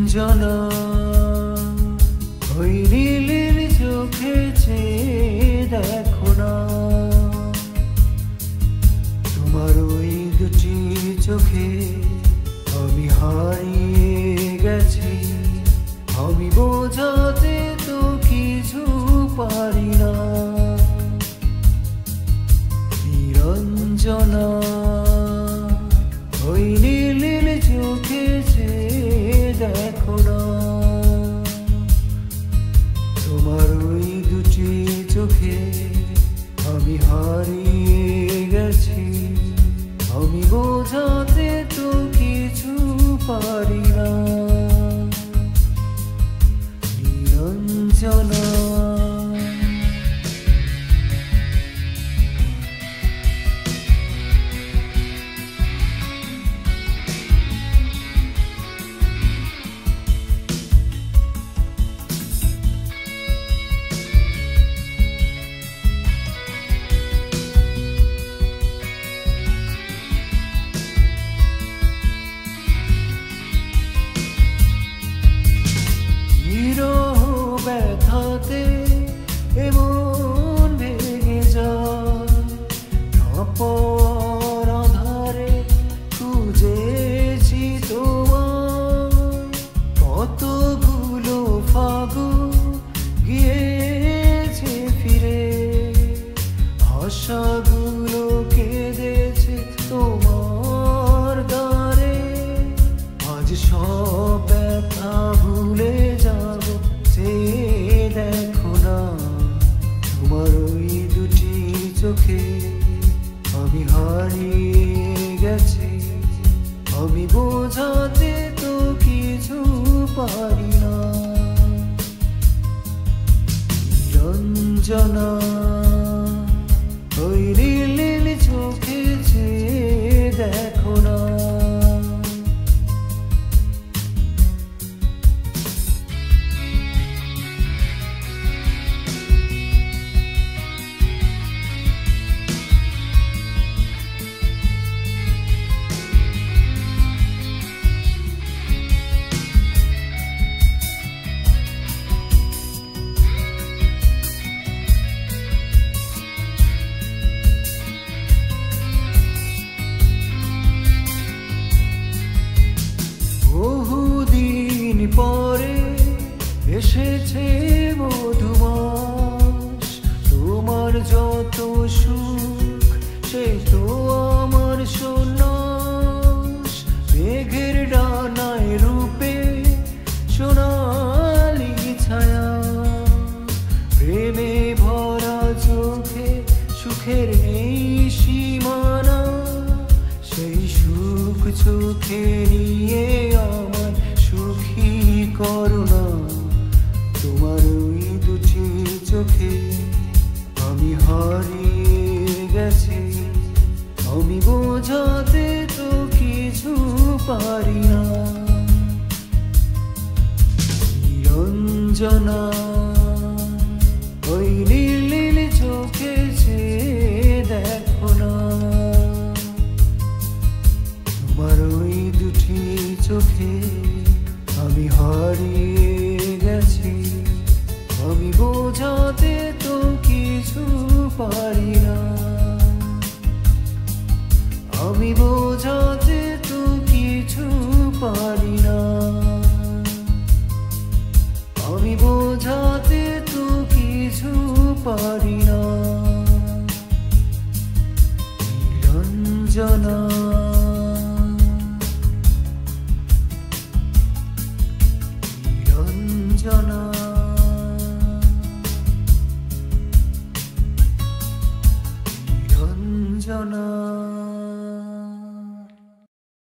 নিরঞ্জনা ওই নীলের চোখে চেয়ে দেখো না, তোমার ওই দুটি চোখে আমি হারিয়ে গেছি। আমি বোঝাতে তো কিছু পারি না। নিরঞ্জনা ওই নীলের চোখে চেয়ে দেখো না, তোমার ওই দুটি চোখে আমি হারিয়ে গেছি। আমি বোঝাতে তো কিছু পারি না। নিরঞ্জনা ব্যথাতে এমন ভেঙে যায়, অপর আধারে খুঁজেছি তোমার। কতগুলো ফাগুন গিয়েছে ফিরে, আশাগুলো কেঁদেছে তোমার দ্বারে। আজ সব ব্যথা ভুলে যাব, দেখো না, তোমার ওই দুটি চোখে আমি হারিয়ে গেছি। আমি বোঝাতে তো কিছু পারি না। নিরঞ্জনা ওই নীল চোখে চেয়ে দেখো না। বহুদিন পরে এসেছে মধুমাস, তোমার যত সুখ সে তো আমার সন্ন্যাস। মেঘের ডানায় রূপে সোনালি ছায়া, প্রেমে ভরা চোখে সুখের নেই সীমানা। সেই সুখ চোখে নিয়ে আমার সুখী করুণা। তোমার ওই দুটি চোখে আমি হারিয়ে গেছি। আমি বোঝাতে তো কিছু পারি না। নিরঞ্জনা ওই নীল চোখে চেয়ে দেখো না, তোমার ওই দুটি চোখে আমি হারিয়ে গেছি। আমি বোঝাতে তো কিছু পারি না। আমি বোঝাতে তো কিছু পারি না। আমি বোঝাতে তো কিছু পারি না। নিরঞ্জনা।